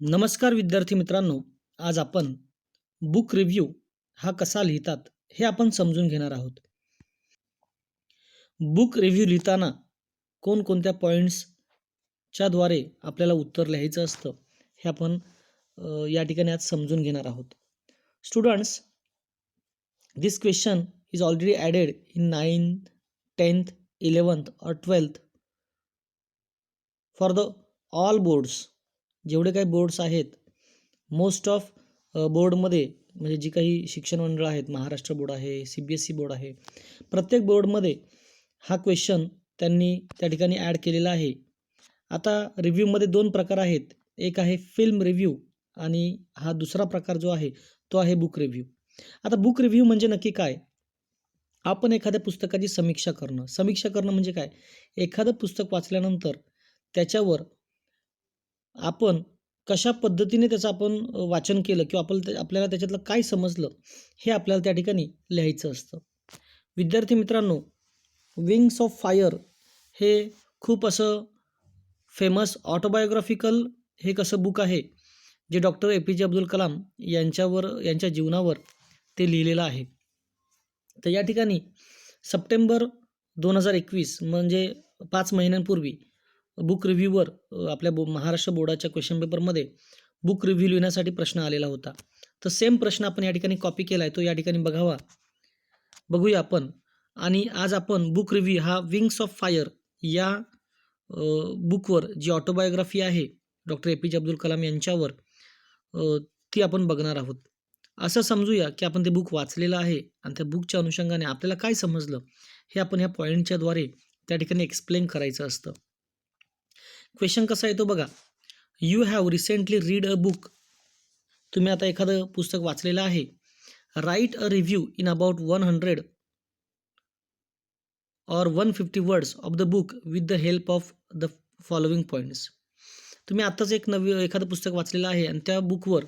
नमस्कार विद्यार्थी मित्रांनो, आज आपण बुक रिव्ह्यू हा कसा लिहितात हे आपण समजून घेणार आहोत. बुक रिव्ह्यू लिहिताना कोणकोणत्या पॉईंट्सच्या द्वारे आपल्याला उत्तर लिहायचं असतं हे आपण या ठिकाणी आज समजून घेणार आहोत. Students, this question is already added in 9th, 10th, 11th or 12th for the all boards. जेवढे काही बोर्ड्स आहेत, मोस्ट ऑफ बोर्डमध्ये म्हणजे जी काही शिक्षण मंडळ आहेत, महाराष्ट्र बोर्ड आहे, CBSE बोर्ड आहे, प्रत्येक बोर्डमध्ये हा क्वेश्चन त्यांनी त्या ठिकाणी ॲड केलेला आहे. आता रिव्ह्यूमध्ये दोन प्रकार आहेत. एक आहे फिल्म रिव्ह्यू आणि हा दुसरा प्रकार जो आहे तो आहे बुक रिव्ह्यू. आता बुक रिव्ह्यू म्हणजे नक्की काय? आपण एखाद्या पुस्तकाची समीक्षा करणं म्हणजे काय? एखादं पुस्तक वाचल्यानंतर त्याच्यावर आपण कशा पद्धतीने त्याचं आपण वाचन केलं किंवा आपल्याला त्याच्यातलं काय समजलं हे आपल्याला त्या ठिकाणी लिहायचं असतं. विद्यार्थी मित्रांनो, विंग्स ऑफ फायर हे खूप असं फेमस ऑटोबायोग्राफिकल हे कसं बुक आहे, जे डॉक्टर APJ अब्दुल कलाम यांच्या जीवनावर ते लिहिलेलं आहे. तर या ठिकाणी सप्टेंबर 2021 म्हणजे 5 महिन्यांपूर्वी बुक रिव्ह्यूवर आपल्या महाराष्ट्र बोर्डाच्या क्वेश्चन पेपरमध्ये बुक रिव्ह्यू लिहिण्यासाठी प्रश्न आलेला होता. तर सेम प्रश्न आपण या ठिकाणी कॉपी केला आहे, तो या ठिकाणी बघूया आपण. आणि आज आपण बुक रिव्ह्यू हा विंग्स ऑफ फायर या बुकवर जी ऑटोबायोग्राफी आहे डॉक्टर APJ अब्दुल कलाम यांच्यावर ती आपण बघणार आहोत. असं समजूया की आपण ते बुक वाचलेलं आहे आणि त्या बुकच्या अनुषंगाने आपल्याला काय समजलं हे आपण ह्या पॉईंटच्या द्वारे त्या ठिकाणी एक्सप्लेन करायचं असतं. क्वेश्चन कसा येतो बघा. You have recently read a book. तुम्ही आता एखादं पुस्तक वाचलेलं आहे. Right a review in about 100 or 150 words of the book with the help of the following points. तुम्ही आत्ताच एखादं पुस्तक वाचलेलं आहे आणि त्या बुकवर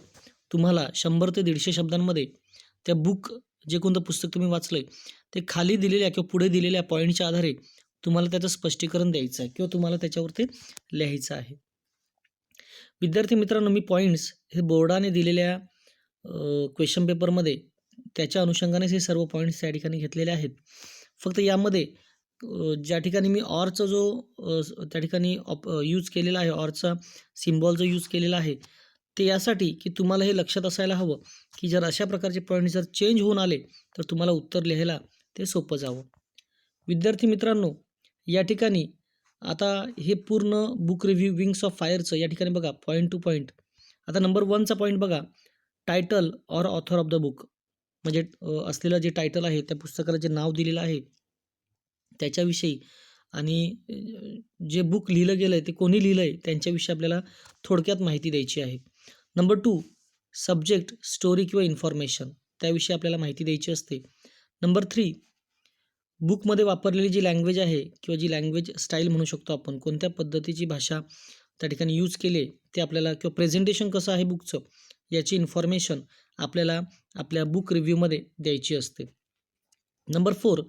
तुम्हाला 100 ते 150 शब्दांमध्ये त्या जे कोणतं पुस्तक तुम्ही वाचलंय ते खाली दिलेल्या किंवा पुढे दिलेल्या पॉईंटच्या आधारे तुम्हाला त्याचं स्पष्टीकरण द्यायचं आहे किंवा तुम्हाला त्याच्यावर ते लिहायचं आहे. विद्यार्थी मित्रांनो, मी पॉईंट्स हे बोर्डाने दिलेल्या क्वेश्चन पेपरमध्ये त्याच्या अनुषंगानेच हे सर्व पॉईंट्स त्या ठिकाणी घेतलेले आहेत. फक्त यामध्ये ज्या ठिकाणी मी ऑरचा त्या ठिकाणी यूज केलेला आहे, ऑरचा सिम्बॉल जो यूज केलेला आहे, ते यासाठी की तुम्हाला हे लक्षात असायला हवं की जर अशा प्रकारचे पॉईंट जर चेंज होऊन आले तर तुम्हाला उत्तर लिहायला ते सोपं जावं. विद्यार्थी मित्रांनो, या ठिकाणी आता हे पूर्ण बुक रिव्ह्यू विंग्स ऑफ फायरचं या ठिकाणी बघा पॉईंट टू पॉईंट. आता नंबर 1चा पॉईंट बघा, title or author of the book. म्हणजे असलेलं जे टायटल आहे, त्या पुस्तकाला जे नाव दिलेलं आहे त्याच्याविषयी आणि जे बुक लिहिलं गेलं आहे ते कोणी लिहिलं आहे त्यांच्याविषयी आपल्याला थोडक्यात माहिती द्यायची आहे. नंबर 2, सब्जेक्ट, स्टोरी किंवा इन्फॉर्मेशन त्याविषयी आपल्याला माहिती द्यायची असते. नंबर 3, बुकमध्ये वापरलेली जी लँग्वेज आहे किंवा जी लँग्वेज स्टाईल म्हणू शकतो आपण, कोणत्या पद्धतीची भाषा त्या ठिकाणी यूज केली आहे ते आपल्याला किंवा प्रेझेंटेशन कसं आहे बुकचं याची इन्फॉर्मेशन आपल्याला आपल्या बुक रिव्ह्यूमध्ये द्यायची असते. नंबर 4,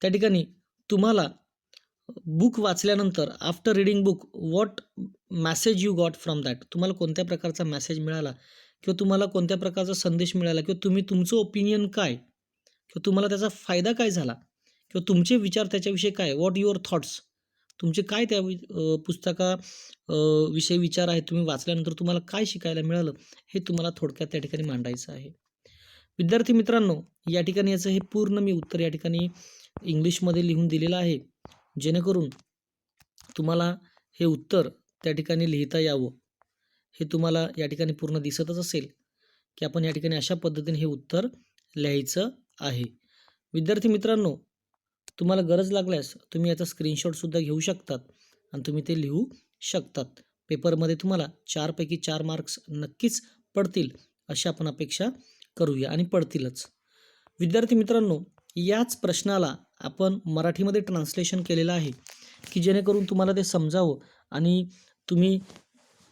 त्या ठिकाणी तुम्हाला बुक वाचल्यानंतर after reading book what message you got from that. तुम्हाला कोणत्या प्रकारचा मॅसेज मिळाला किंवा तुम्हाला कोणत्या प्रकारचा संदेश मिळाला किंवा तुमचं ओपिनियन काय किंवा तुम्हाला त्याचा फायदा काय झाला किंवा तुमचे विचार त्याच्याविषयी काय, व्हॉट युअर थॉट्स, तुमचे काय त्या पुस्तका विषयी विचार आहेत, तुम्ही वाचल्यानंतर तुम्हाला काय शिकायला मिळालं हे तुम्हाला थोडक्यात त्या ठिकाणी मांडायचं आहे. विद्यार्थी मित्रांनो, या ठिकाणी याचं हे पूर्ण मी उत्तर या ठिकाणी इंग्लिशमध्ये लिहून दिलेलं आहे, जेणेकरून तुम्हाला हे उत्तर त्या ठिकाणी लिहिता यावं. हे तुम्हाला या ठिकाणी पूर्ण दिसतच असेल की आपण या ठिकाणी अशा पद्धतीने हे उत्तर लिहायचं आहे. विद्यार्थी मित्रांनो, तुम्हाला गरज लागल्यास तुम्ही याचा स्क्रीनशॉटसुद्धा घेऊ शकतात आणि तुम्ही ते लिहू शकतात. पेपरमध्ये तुम्हाला 4 पैकी 4 मार्क्स नक्कीच पडतील अशी आपण अपेक्षा करूया आणि पडतीलच. विद्यार्थी मित्रांनो, याच प्रश्नाला आपण मराठीमध्ये ट्रान्सलेशन केलेलं आहे की जेणेकरून तुम्हाला ते समजावं आणि तुम्ही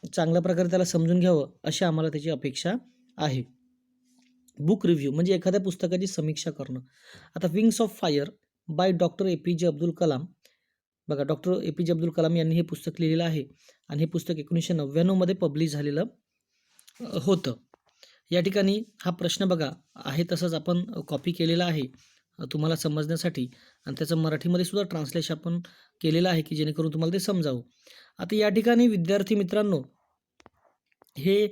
चांगल्या प्रकारे त्याला समजून घ्यावं अशी आम्हाला त्याची अपेक्षा आहे. बुक रिव्ह्यू म्हणजे एखाद्या पुस्तकाची समीक्षा करणं. आता wings of fire by doctor APJ Abdul Kalam. बघा, डॉक्टर APJ अब्दुल कलाम यांनी हे पुस्तक लिहिलेलं आहे आणि हे पुस्तक 1999 मध्ये पब्लिश झालेलं होतं. या ठिकाणी हा प्रश्न बघा आहे तसंच आपण कॉपी केलेला आहे तुम्हाला समजण्यासाठी आणि त्याचं मराठीमध्ये सुद्धा ट्रान्सलेशन आपण केलेलं आहे की जेणेकरून तुम्हाला ते समजावं. आता या ठिकाणी विद्यार्थी मित्रांनो हे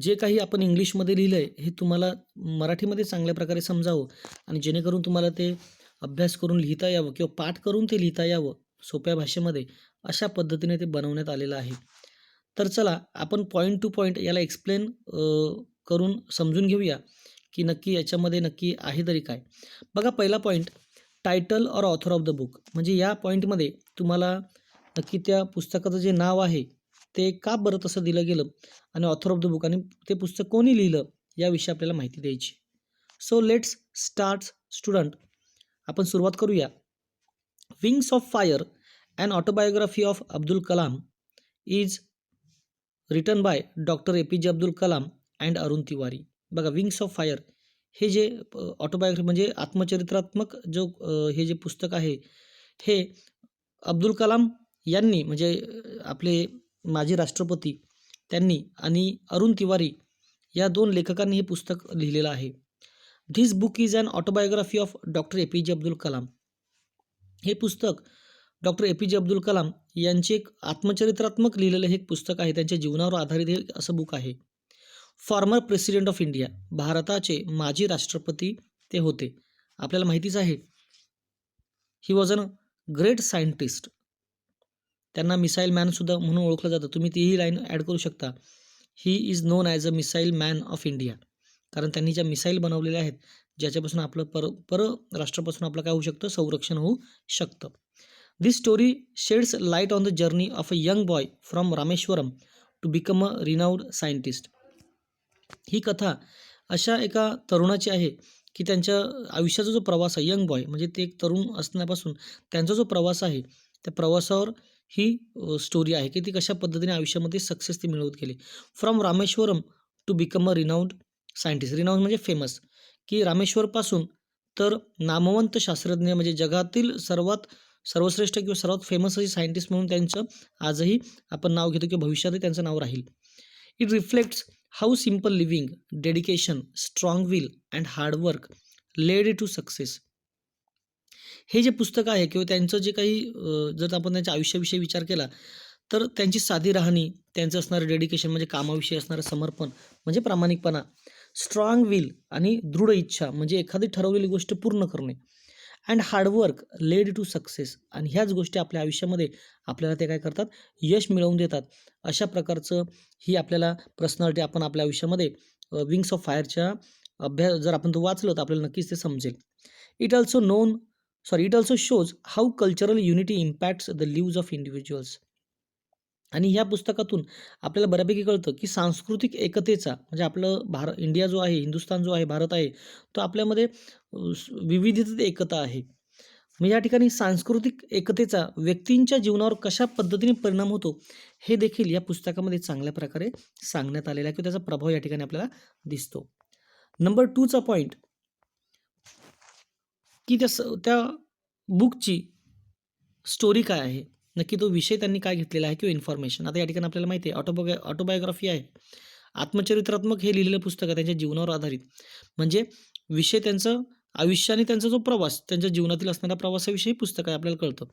जे काही आपण इंग्लिशमध्ये लिहिलं आहे हे तुम्हाला मराठीमध्ये चांगल्या प्रकारे समजावं आणि जेणेकरून तुम्हाला ते अभ्यास करून लिहिता यावं किंवा पाठ करून ते लिहिता यावं सोप्या भाषेमध्ये, अशा पद्धतीने ते बनवण्यात आलेलं आहे. तर चला आपण पॉईंट टू पॉईंट याला एक्सप्लेन करून समजून घेऊया की नक्की याच्यामध्ये नक्की आहे तरी काय. बघा पहिला point, title or author of the book. म्हणजे या पॉईंटमध्ये तुम्हाला नक्की त्या पुस्तकाचं जे नाव आहे ते का बरं तसं दिलं गेलं आणि ऑथर ऑफ द बुक आणि ते पुस्तक कोणी लिहिलं याविषयी आपल्याला माहिती द्यायची. So let's start student. आपण सुरुवात करूया. Wings of fire and autobiography of Abdul Kalam is written by doctor A P J. Abdul Kalam and Arun Tiwari. बघा विंग्स ऑफ फायर हे जे ऑटोबायोग्राफी म्हणजे आत्मचरित्रात्मक जो हे जे पुस्तक आहे हे अब्दुल कलाम यांनी म्हणजे आपले माजी राष्ट्रपती त्यांनी आणि अरुण तिवारी या 2 लेखकांनी हे पुस्तक लिहिलेलं आहे. This book is an autobiography of doctor A P J. Abdul Kalam. हे पुस्तक डॉक्टर ए.पी.जे. अब्दुल कलाम यांचे एक आत्मचरित्रात्मक लिहिलेलं हे एक पुस्तक आहे. त्यांच्या जीवनावर आधारित हे असं बुक आहे. फॉर्मर प्रेसिडेंट ऑफ इंडिया, भारताचे माजी राष्ट्रपती ते होते. आपल्याला माहितीच आहे. He was an great scientist. त्यांना मिसाईल मॅनसुद्धा म्हणून ओळखलं जातं. तुम्ही तीही लाईन ॲड करू शकता. He is known as a missile man of India. कारण त्यांनी ज्या मिसाईल बनवलेल्या आहेत, ज्याच्यापासून आपलं परराष्ट्रापासून आपलं काय होऊ शकतं, संरक्षण होऊ शकतं. This story sheds light on the journey of a young boy from Rameswaram to become a renowned scientist. ही कथा अशा एका तरुणाची आहे की त्यांच्या आयुष्याचा जो प्रवास आहे, यंग बॉय म्हणजे ते एक तरुण असण्यापासून त्यांचा जो प्रवास आहे, त्या प्रवासावर ही स्टोरी आहे की ती कशा पद्धतीने आयुष्यामध्ये सक्सेस ते मिळवत गेले. From Rameswaram to become a renowned scientist. Renowned म्हणजे फेमस, की रामेश्वरपासून तर नामवंत शास्त्रज्ञ म्हणजे जगातील सर्वश्रेष्ठ किंवा सर्वात फेमस असे सायंटिस्ट म्हणून त्यांचं आजही आपण नाव घेतो किंवा भविष्यातही त्यांचं नाव राहील. It reflects how simple living, dedication, strong will and hard work led to success. हे जे पुस्तक आहे किंवा त्यांचं जे काही जर आपण त्यांच्या आयुष्याविषयी विचार केला तर त्यांची साधी राहणी, त्यांचं असणारं डेडिकेशन म्हणजे कामाविषयी असणारं समर्पण म्हणजे प्रामाणिकपणा, स्ट्रॉंग विल आणि दृढ इच्छा म्हणजे एखादी ठरवलेली गोष्ट पूर्ण करणे and hard work led to success. आणि ह्याच गोष्टी आपल्या आयुष्यामध्ये आपल्याला ते काय करतात, यश मिळवून देतात. अशा प्रकारचं ही आपल्याला पर्सनॅलिटी आपण आपल्या आयुष्यामध्ये विंग्स ऑफ फायरच्या अभ्यास जर आपण तो वाचलं तर आपल्याला नक्कीच ते समजेल. It it also shows how cultural unity impacts the lives of individuals. आणि या पुस्तकातून आपल्याला बऱ्यापैकी कळतं की सांस्कृतिक एकतेचा म्हणजे आपलं इंडिया जो आहे, हिंदुस्थान जो आहे, भारत आहे, तो आपल्यामध्ये विविधतेत एकता आहे. मग या ठिकाणी सांस्कृतिक एकतेचा व्यक्तींच्या जीवनावर कशा पद्धतीने परिणाम होतो हे देखील या पुस्तकामध्ये चांगल्या प्रकारे सांगण्यात आलेलं आहे किंवा त्याचा प्रभाव या ठिकाणी आपल्याला दिसतो. नंबर 2चा पॉईंट की त्या बुकची स्टोरी काय आहे, नक्की तो विषय त्यांनी काय घेतलेला आहे किंवा इन्फॉर्मेशन. आता या ठिकाणी आपल्याला माहिती आहे ऑटोबायोग्राफी आहे, आत्मचरित्रात्मक हे लिहिलेलं पुस्तक आहे त्यांच्या जीवनावर आधारित. म्हणजे विषय त्यांचं आयुष्य आणि त्यांचा जो प्रवास, त्यांच्या जीवनातील असणाऱ्या प्रवासाविषयी पुस्तक आहे आपल्याला कळतं.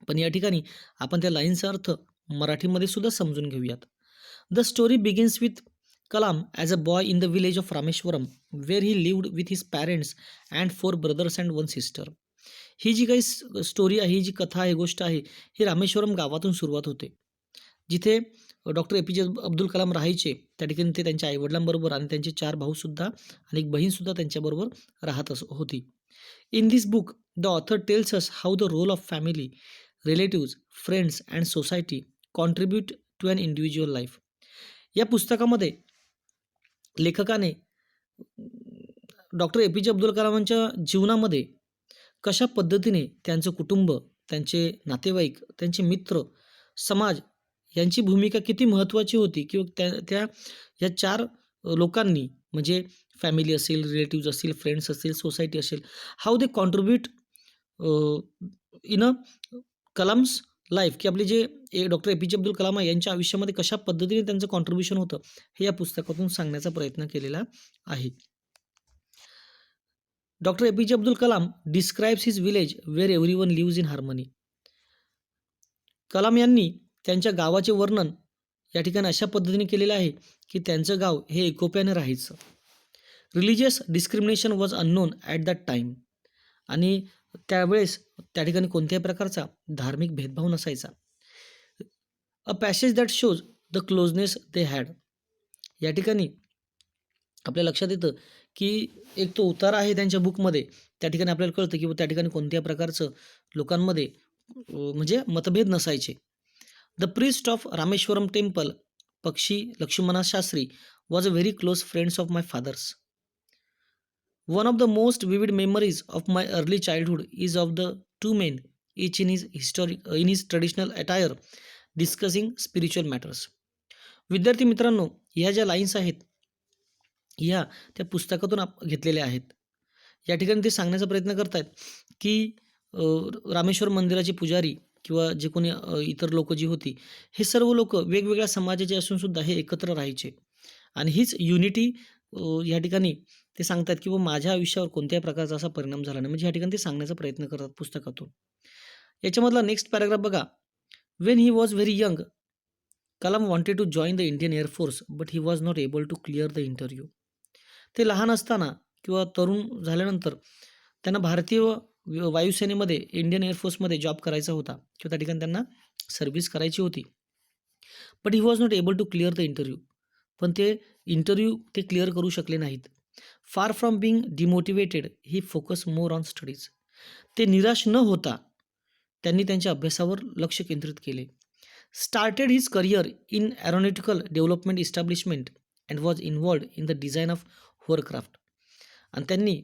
पण या ठिकाणी आपण त्या लाईनचा अर्थ मराठीमध्ये सुद्धा समजून घेऊयात. The story begins with Kalam as a boy in the village of Rameswaram where he lived with his parents and 4 brothers and 1 sister. ही जी काही स्टोरी आहे, ही जी कथा आहे, गोष्ट आहे, ही रामेश्वरम गावातून सुरुवात होते. जिथे डॉक्टर ए.पी.जे. अब्दुल कलाम राहायचे. त्या ठिकाणी ते त्यांच्या आईवडिलांबरोबर आणि त्यांचे 4 भाऊसुद्धा आणि एक बहीणसुद्धा त्यांच्याबरोबर राहत होती. In this book the author tells us how the role of family, relatives, friends and society contribute to an individual life. या पुस्तकामध्ये लेखकाने डॉक्टर ए.पी.जे. अब्दुल कलामांच्या जीवनामध्ये कशा पद्धतीने त्यांचं कुटुंब, त्यांचे नातेवाईक, त्यांचे मित्र, समाज यांची भूमिका किती महत्त्वाची होती किंवा त्या या 4 लोकांनी म्हणजे फॅमिली असेल, रिलेटिव्हज असतील, फ्रेंड्स असतील, सोसायटी असेल, how they contribute in a Kalam's life, की आपले जे डॉक्टर ए-पी-जे अब्दुल कलाम आहे यांच्या आयुष्यामध्ये कशा पद्धतीने त्यांचं कॉन्ट्रिब्युशन होतं, हे या पुस्तकातून सांगण्याचा प्रयत्न केलेला आहे. Doctor A P J Abdul Kalam describes his village where everyone lives in harmony. Kalam यांनी त्यांच्या गावाचे वर्णन या ठिकाणी अशा पद्धतीने केलेलं आहे, की त्यांचं गाव हे एकोप्याने राहायचं. Religious discrimination was unknown at that time. आणि त्यावेळेस त्या ठिकाणी कोणत्याही प्रकारचा धार्मिक भेदभाव नसायचा. A passage that shows the closeness they had. या ठिकाणी आपल्या लक्षात येतं, की एक तो उतारा आहे त्यांच्या बुकमध्ये. त्या ठिकाणी आपल्याला कळतं, की त्या ठिकाणी कोणत्याही प्रकारचं लोकांमध्ये म्हणजे मतभेद नसायचे. The priest of Rameswaram temple, Pakshi Lakshmana Shastri, was a very close friends of my fathers. One of the most vivid memories of my early childhood is of the two men, each in his traditional attire, discussing spiritual matters. विद्यार्थी मित्रांनो, ह्या ज्या lines आहेत, ह्या त्या पुस्तकातून घेतलेल्या आहेत. या ठिकाणी ते सांगण्याचा प्रयत्न करतायत, की रामेश्वर मंदिराचे पुजारी किंवा जे कोणी इतर लोकं जी होती, हे सर्व लोकं वेगवेगळ्या समाजाचे असून सुद्धा हे एकत्र राहायचे. आणि हीच युनिटी या ठिकाणी ते सांगतात, की माझ्या आयुष्यावर कोणत्याही प्रकारचा असा परिणाम झाला नाही. म्हणजे या ठिकाणी ते सांगण्याचा प्रयत्न करतात पुस्तकातून. याच्यामधला नेक्स्ट पॅराग्राफ बघा. When he was very young, Kalam wanted to join the Indian air force but he was not able to clear the interview. ते लहान असताना किंवा तरुण झाल्यानंतर त्यांना भारतीय वायुसेनेमध्ये इंडियन एअरफोर्समध्ये जॉब करायचा होता किंवा त्या ठिकाणी त्यांना सर्व्हिस करायची होती. But he was not able to clear the interview. पण ते इंटरव्ह्यू ते क्लिअर करू शकले नाहीत. Far from being demotivated he focus more on studies. ते निराश न होता त्यांनी त्यांच्या अभ्यासावर लक्ष केंद्रित केले. Started his career in aeronautical development establishment and was involved in the design of hovercraft. आणि त्यांनी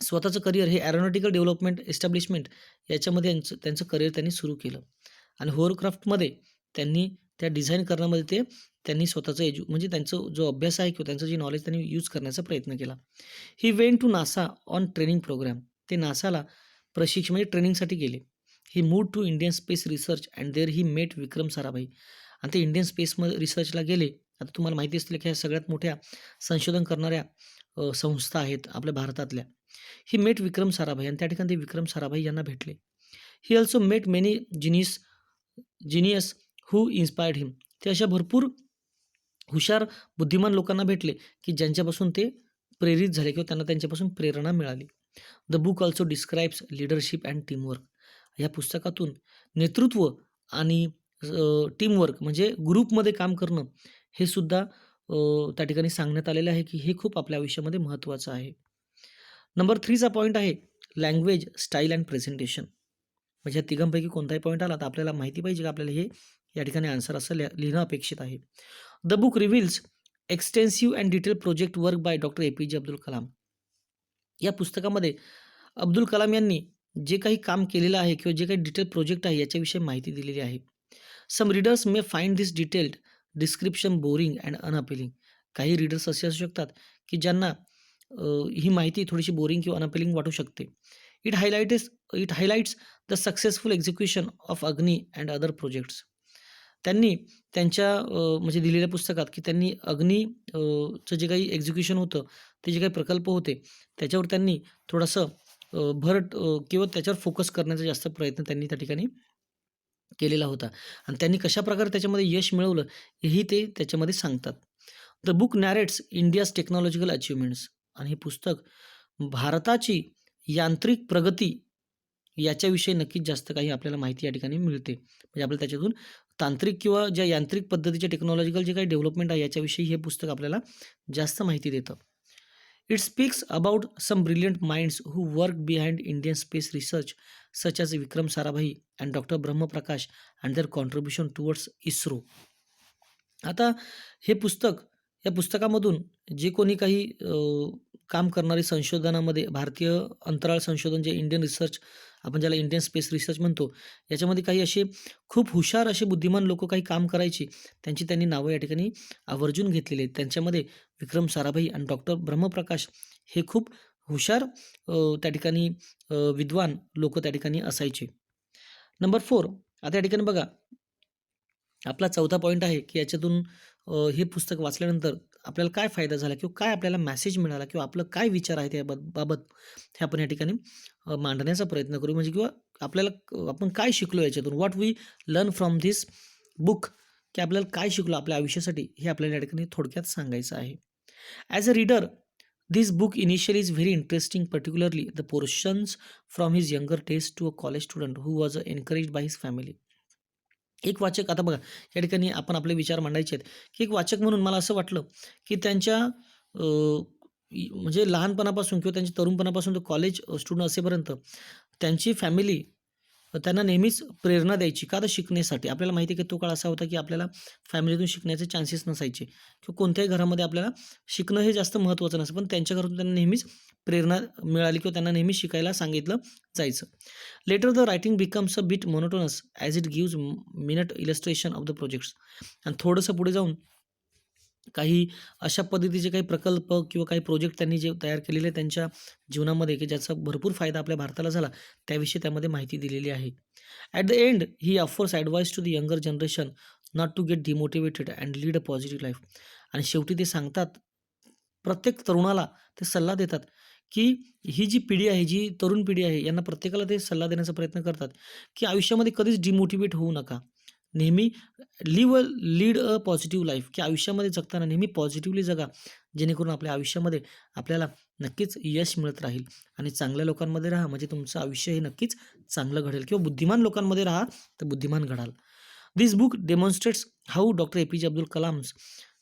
स्वतःचं करिअर हे एरोनॉटिकल डेव्हलपमेंट इस्टॅब्लिशमेंट याच्यामध्ये त्यांचं करिअर त्यांनी सुरू केलं. आणि होअरक्राफ्टमध्ये त्यांनी त्या डिझाईन करण्यामध्ये त्यांनी स्वतःचं म्हणजे त्यांचा जो अभ्यास आहे किंवा त्यांचं जे नॉलेज त्यांनी यूज करण्याचा प्रयत्न केला. He went to NASA on training programme. ते नासाला म्हणजे ट्रेनिंगसाठी गेले. He moved to Indian space research and there he met Vikram Sarabhai. आणि ते इंडियन स्पेसमध्ये रिसर्चला गेले. आता तुम्हाला माहिती असतील की ह्या सगळ्यात मोठ्या संशोधन करणाऱ्या संस्था आहेत आपल्या भारतातल्या. ही मेट विक्रम साराभाई आणि त्या ठिकाणी ते विक्रम साराभाई यांना भेटले. He also met many genius who inspired him. ते अशा भरपूर हुशार बुद्धिमान लोकांना भेटले की ज्यांच्यापासून ते प्रेरित झाले किंवा त्यांना त्यांच्यापासून प्रेरणा मिळाली. The book also describes leadership and teamwork. या पुस्तकातून नेतृत्व आणि टीमवर्क म्हणजे ग्रुपमध्ये काम करणं हे सुद्धा त्या ठिकाणी सांगण्यात आलेलं आहे की हे खूप आपल्या आयुष्यामध्ये महत्त्वाचं आहे. नंबर 3चा पॉईंट आहे लँग्वेज, स्टाईल अँड प्रेझेंटेशन. म्हणजे या तिघांपैकी कोणताही पॉईंट आला तर आपल्याला माहिती पाहिजे की आपल्याला हे या ठिकाणी आन्सर असं लिहिणं अपेक्षित आहे. The book reveals extensive and detail project work by doctor A P J Abdul Kalam. या पुस्तकामध्ये अब्दुल कलाम यांनी जे काही काम केलेलं आहे किंवा जे काही डिटेल प्रोजेक्ट आहे याच्याविषयी माहिती दिलेली आहे. Some readers may find this detailed description boring and unappealing. काही रीडर्स असे असू शकतात की ज्यांना ही माहिती थोडीशी बोरिंग किंवा अनअपिलिंग वाटू शकते. It highlights the successful execution of अग्नी अँड अदर प्रोजेक्ट्स. त्यांनी त्यांच्या म्हणजे दिलेल्या पुस्तकात की त्यांनी अग्नी चं जे काही एक्झिक्युशन होतं, ते जे काही प्रकल्प होते, त्याच्यावर त्यांनी थोडंसं किंवा त्याच्यावर फोकस करण्याचा जास्त प्रयत्न त्यांनी त्या ठिकाणी केलेला होता. आणि त्यांनी कशाप्रकारे त्याच्यामध्ये यश मिळवलं हेही ते त्याच्यामध्ये सांगतात. The book narrates India's technological achievements. आणि हे पुस्तक भारताची यांत्रिक प्रगती याच्याविषयी नक्कीच जास्त काही आपल्याला माहिती या ठिकाणी मिळते. म्हणजे आपल्याला त्याच्यातून तांत्रिक किंवा ज्या यांत्रिक पद्धतीचे टेक्नॉलॉजिकल जे काही डेव्हलपमेंट आहे याच्याविषयी हे पुस्तक आपल्याला जास्त माहिती देतं. It speaks about some brilliant minds who work behind Indian space research such as Vikram Sarabhai and doctor Brahmprakash and their contribution towards ISRO. आता हे पुस्तक या पुस्तकामधून जे कोणी काही काम करणारे संशोधनामध्ये भारतीय अंतराळ संशोधन जे इंडियन रिसर्च आपण ज्याला इंडियन स्पेस रिसर्च म्हणतो, याच्यामध्ये काही असे खूप हुशार असे बुद्धिमान लोकं काही काम करायची, त्यांची त्यांनी नावं या ठिकाणी आवर्जून घेतलेली आहेत. त्यांच्यामध्ये विक्रम साराभाई आणि डॉक्टर ब्रह्मप्रकाश हे खूप हुशार त्या ठिकाणी विद्वान लोकं त्या ठिकाणी असायचे. नंबर 4 आता या ठिकाणी बघा, आपला चौथा पॉइंट आहे, की याच्यातून हे पुस्तक वाचल्यानंतर आपल्याला काय फायदा झाला किंवा काय आपल्याला मेसेज मिळाला किंवा आपलं काय विचार आहेत या बाबत हे आपण या ठिकाणी मांडण्याचा प्रयत्न करू. म्हणजे किंवा आपल्याला आपण काय शिकलो याच्यातून, what we learn from this book, की आपल्याला काय शिकलो आपल्या आयुष्यासाठी हे आपल्याला या ठिकाणी थोडक्यात सांगायचं आहे. As a reader, this book initially is very interesting, particularly the portions from his younger days to a college student who was encouraged by his family. एक वाचक आता बघा, या ठिकाणी आपण आपले विचार मांडायचे आहेत, की एक वाचक म्हणून मला असं वाटलं, की त्यांच्या म्हणजे लहानपणापासून किंवा त्यांच्या तरुणपणापासून तो कॉलेज स्टुडंट असेपर्यंत त्यांची फॅमिली त्यांना नेहमीच प्रेरणा द्यायची. का तर शिकण्यासाठी. आपल्याला माहिती आहे, की तो काळ असा होता, की आपल्याला फॅमिलीतून शिकण्याचे चान्सेस नसायचे किंवा कोणत्याही घरामध्ये आपल्याला शिकणं हे जास्त महत्त्वाचं नसतं. पण त्यांच्या घरातून त्यांना नेहमीच प्रेरणा मिळाली किंवा त्यांना नेहमी शिकायला सांगितलं जायचं. Later the writing becomes a bit monotonous as it gives minute illustration of the projects. आणि थोडंसं पुढे जाऊन काही अशा पद्धतीचे काही प्रकल्प किंवा काही प्रोजेक्ट त्यांनी जे तयार केलेले आहे त्यांच्या जीवनामध्ये, की ज्याचा भरपूर फायदा आपल्या भारताला झाला, त्याविषयी त्यामध्ये माहिती दिलेली आहे. At the end he offers advice to the younger generation not to get demotivated and lead a positive life. आणि शेवटी ते सांगतात, प्रत्येक तरुणाला ते सल्ला देतात, की ही जी पिढी आहे, जी तरुण पिढी आहे, यांना प्रत्येकाला ते सल्ला देण्याचा प्रयत्न करतात, की आयुष्यामध्ये कधीच डिमोटिवेट होऊ नका. नेहमी लीड अ पॉझिटिव्ह लाईफ, की आयुष्यामध्ये जगताना नेहमी पॉझिटिव्हली जगा. जेणेकरून आपल्या आयुष्यामध्ये आपल्याला नक्कीच यश मिळत राहील आणि चांगल्या लोकांमध्ये राहा, म्हणजे तुमचं आयुष्य हे नक्कीच चांगलं घडेल किंवा बुद्धिमान लोकांमध्ये राहा, तर बुद्धिमान घडाल. This book demonstrates how Dr. APJ Abdul Kalam's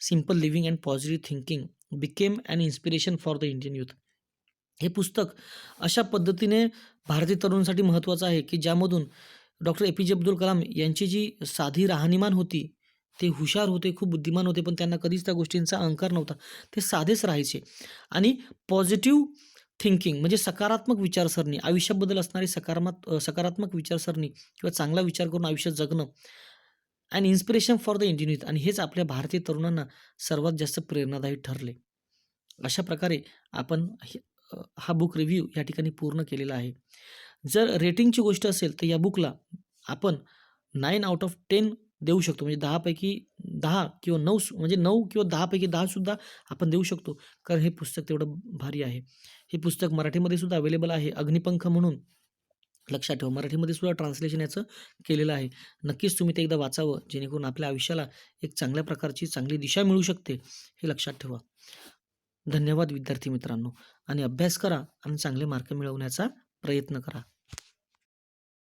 simple living and positive thinking became an inspiration for the Indian youth. हे पुस्तक अशा पद्धतीने भारतीय तरुणांसाठी महत्त्वाचं आहे, की ज्यामधून डॉक्टर ए-पी-जे अब्दुल कलाम यांची जी साधी राहणीमान होती, ते हुशार होते, खूप बुद्धिमान होते, पण त्यांना कधीच त्या गोष्टींचा अहंकार नव्हता. ते साधेच राहायचे आणि पॉझिटिव्ह थिंकिंग म्हणजे सकारात्मक विचारसरणी, आयुष्याबद्दल असणारी सकारात्मक विचारसरणी किंवा चांगला विचार करून आयुष्य जगणं and inspiration for the Indian youth, आणि हेच आपल्या भारतीय तरुणांना सर्वात जास्त प्रेरणादायी ठरले. अशा प्रकारे आपण हा बुक रिव्ह्यू या ठिकाणी पूर्ण केलेला आहे. जर रेटिंगची गोष्ट असेल, तर या बुकला आपण 9 आउट ऑफ 10 देऊ शकतो. म्हणजे 10 पैकी 10 किंवा 9 म्हणजे 9 किंवा 10 पैकी 10 सुद्धा आपण देऊ शकतो. कारण हे पुस्तक तेवढं भारी आहे. हे पुस्तक मराठीमध्ये सुद्धा अवेलेबल आहे. अग्निपंख म्हणून लक्षात ठेवा. मराठीमध्ये सुद्धा ट्रान्सलेशन याचं केलेलं आहे. नक्कीच तुम्ही ते एकदा वाचावं, जेणेकरून आपल्या आयुष्याला एक चांगल्या प्रकारची चांगली दिशा मिळू शकते, हे लक्षात ठेवा. धन्यवाद विद्यार्थी मित्रांनो. आणि अभ्यास करा आणि चांगले मार्क मिळवण्याचा प्रयत्न करा.